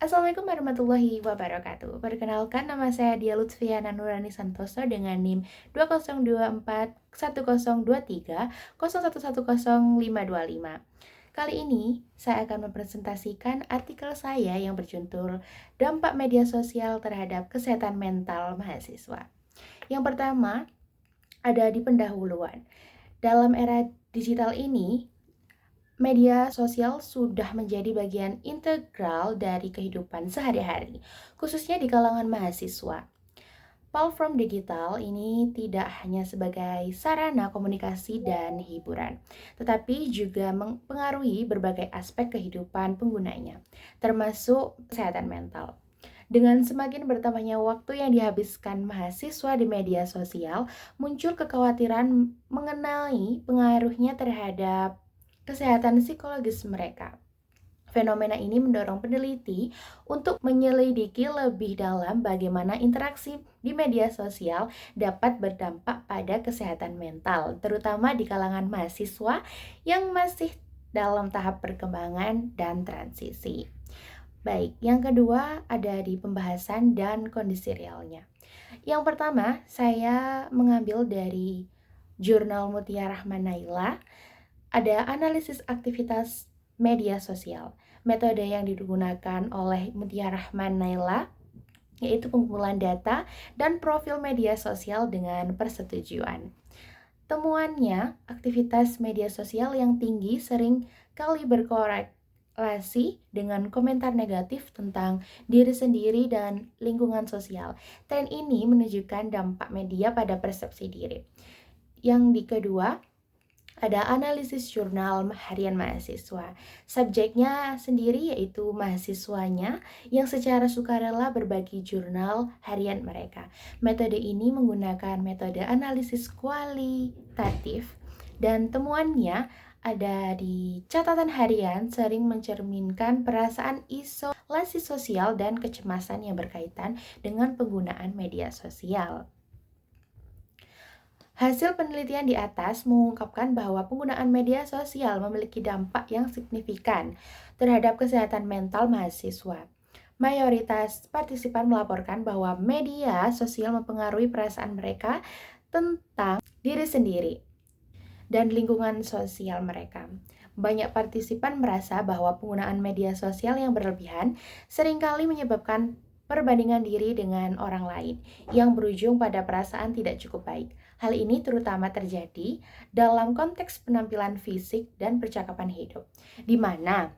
Assalamualaikum warahmatullahi wabarakatuh. Perkenalkan, nama saya Dia Lutfiana Nurani Santoso dengan NIM 2024102301110525. Kali ini saya akan mempresentasikan artikel saya yang berjudul Dampak Media Sosial Terhadap Kesehatan Mental Mahasiswa. Yang pertama, ada di pendahuluan. Dalam era digital ini, media sosial sudah menjadi bagian integral dari kehidupan sehari-hari, khususnya di kalangan mahasiswa. Platform digital ini tidak hanya sebagai sarana komunikasi dan hiburan, tetapi juga mempengaruhi berbagai aspek kehidupan penggunanya, termasuk kesehatan mental. Dengan semakin bertambahnya waktu yang dihabiskan mahasiswa di media sosial, muncul kekhawatiran mengenai pengaruhnya terhadap kesehatan psikologis mereka. Fenomena ini mendorong peneliti untuk menyelidiki lebih dalam bagaimana interaksi di media sosial dapat berdampak pada kesehatan mental, terutama di kalangan mahasiswa yang masih dalam tahap perkembangan dan transisi. Baik, yang kedua ada di pembahasan dan kondisi realnya. Yang pertama, saya mengambil dari jurnal Mutia Rahman Naila. Ada analisis aktivitas media sosial. Metode yang digunakan oleh Mutia Rahman Naila yaitu pengumpulan data dan profil media sosial dengan persetujuan. Temuannya, aktivitas media sosial yang tinggi sering kali berkorelasi dengan komentar negatif tentang diri sendiri dan lingkungan sosial. Tren ini menunjukkan dampak media pada persepsi diri. Yang kedua, ada analisis jurnal harian mahasiswa. Subjeknya sendiri yaitu mahasiswanya yang secara sukarela berbagi jurnal harian mereka. Metode ini menggunakan metode analisis kualitatif dan temuannya ada di catatan harian sering mencerminkan perasaan isolasi sosial dan kecemasan yang berkaitan dengan penggunaan media sosial. Hasil penelitian di atas mengungkapkan bahwa penggunaan media sosial memiliki dampak yang signifikan terhadap kesehatan mental mahasiswa. Mayoritas partisipan melaporkan bahwa media sosial mempengaruhi perasaan mereka tentang diri sendiri dan lingkungan sosial mereka. Banyak partisipan merasa bahwa penggunaan media sosial yang berlebihan seringkali menyebabkan perbandingan diri dengan orang lain yang berujung pada perasaan tidak cukup baik. Hal ini terutama terjadi dalam konteks penampilan fisik dan percakapan hidup, di mana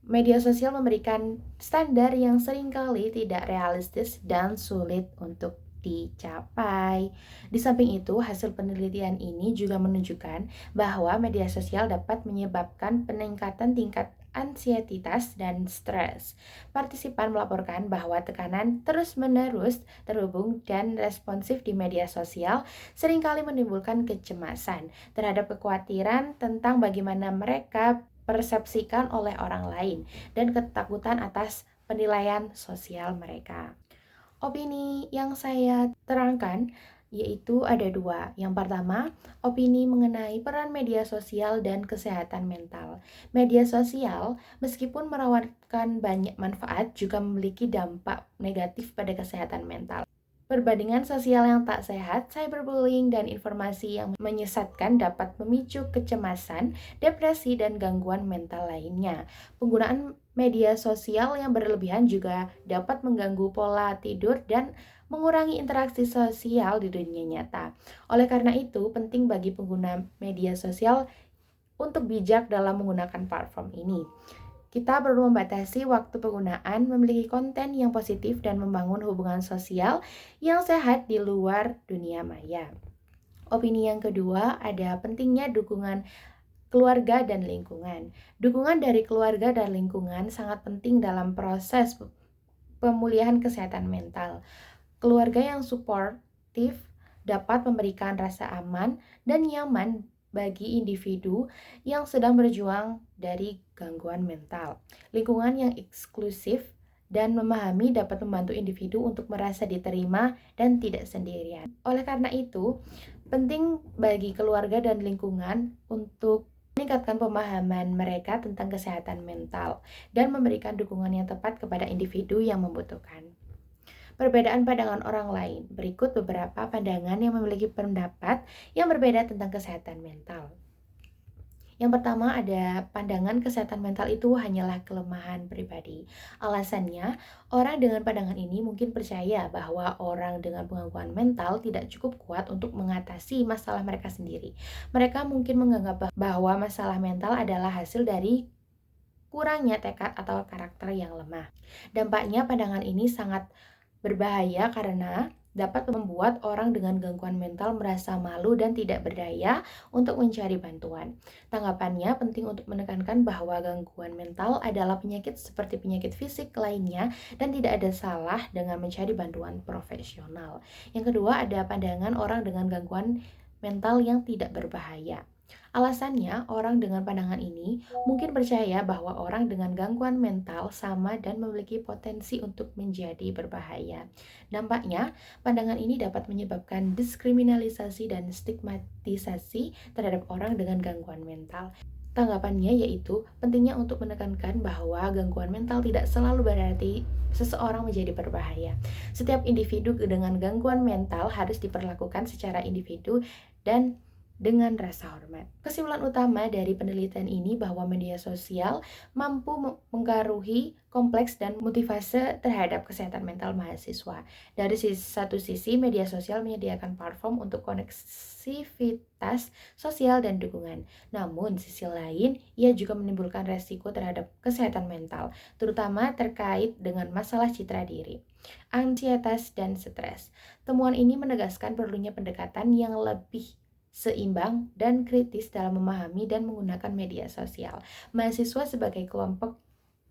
media sosial memberikan standar yang seringkali tidak realistis dan sulit untuk dicapai. Di samping itu, hasil penelitian ini juga menunjukkan bahwa media sosial dapat menyebabkan peningkatan tingkat ansietas dan stres. Partisipan melaporkan bahwa tekanan terus-menerus terhubung dan responsif di media sosial seringkali menimbulkan kecemasan terhadap kekhawatiran tentang bagaimana mereka persepsikan oleh orang lain dan ketakutan atas penilaian sosial mereka. Opini yang saya terangkan yaitu ada dua. Yang pertama, opini mengenai peran media sosial dan kesehatan mental. Media sosial, meskipun menawarkan banyak manfaat, juga memiliki dampak negatif pada kesehatan mental. Perbandingan sosial yang tak sehat, cyberbullying, dan informasi yang menyesatkan dapat memicu kecemasan, depresi, dan gangguan mental lainnya. Penggunaan media sosial yang berlebihan juga dapat mengganggu pola tidur dan mengurangi interaksi sosial di dunia nyata. Oleh karena itu, penting bagi pengguna media sosial untuk bijak dalam menggunakan platform ini. Kita perlu membatasi waktu penggunaan, memiliki konten yang positif, dan membangun hubungan sosial yang sehat di luar dunia maya. Opini yang kedua, ada pentingnya dukungan keluarga dan lingkungan. Dukungan dari keluarga dan lingkungan sangat penting dalam proses pemulihan kesehatan mental. Keluarga yang suportif dapat memberikan rasa aman dan nyaman bagi individu yang sedang berjuang dari gangguan mental. Lingkungan yang eksklusif dan memahami dapat membantu individu untuk merasa diterima dan tidak sendirian. Oleh karena itu, penting bagi keluarga dan lingkungan untuk meningkatkan pemahaman mereka tentang kesehatan mental, dan memberikan dukungan yang tepat kepada individu yang membutuhkan. Perbedaan pandangan orang lain. Berikut beberapa pandangan yang memiliki pendapat yang berbeda tentang kesehatan mental. Yang pertama ada pandangan kesehatan mental itu hanyalah kelemahan pribadi. Alasannya, orang dengan pandangan ini mungkin percaya bahwa orang dengan gangguan mental tidak cukup kuat untuk mengatasi masalah mereka sendiri. Mereka mungkin menganggap bahwa masalah mental adalah hasil dari kurangnya tekad atau karakter yang lemah. Dampaknya pandangan ini sangat berbahaya karena dapat membuat orang dengan gangguan mental merasa malu dan tidak berdaya untuk mencari bantuan. Tanggapannya penting untuk menekankan bahwa gangguan mental adalah penyakit seperti penyakit fisik lainnya dan tidak ada salah dengan mencari bantuan profesional. Yang kedua, ada pandangan orang dengan gangguan mental yang tidak berbahaya. Alasannya, orang dengan pandangan ini mungkin percaya bahwa orang dengan gangguan mental sama dan memiliki potensi untuk menjadi berbahaya. Dampaknya, pandangan ini dapat menyebabkan diskriminalisasi dan stigmatisasi terhadap orang dengan gangguan mental. Tanggapannya yaitu pentingnya untuk menekankan bahwa gangguan mental tidak selalu berarti seseorang menjadi berbahaya. Setiap individu dengan gangguan mental harus diperlakukan secara individu dan dengan rasa hormat. Kesimpulan utama dari penelitian ini bahwa media sosial mampu mempengaruhi kompleks dan motivasi terhadap kesehatan mental mahasiswa. Dari satu sisi, media sosial menyediakan platform untuk koneksivitas sosial dan dukungan. Namun, sisi lain, ia juga menimbulkan resiko terhadap kesehatan mental, terutama terkait dengan masalah citra diri, ansietas, dan stres. Temuan ini menegaskan perlunya pendekatan yang lebih seimbang dan kritis dalam memahami dan menggunakan media sosial. Mahasiswa sebagai kelompok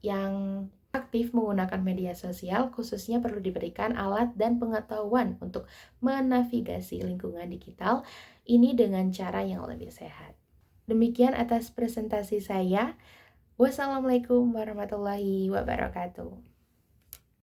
yang aktif menggunakan media sosial khususnya perlu diberikan alat dan pengetahuan untuk menavigasi lingkungan digital ini dengan cara yang lebih sehat. Demikian atas presentasi saya. Wassalamualaikum warahmatullahi wabarakatuh.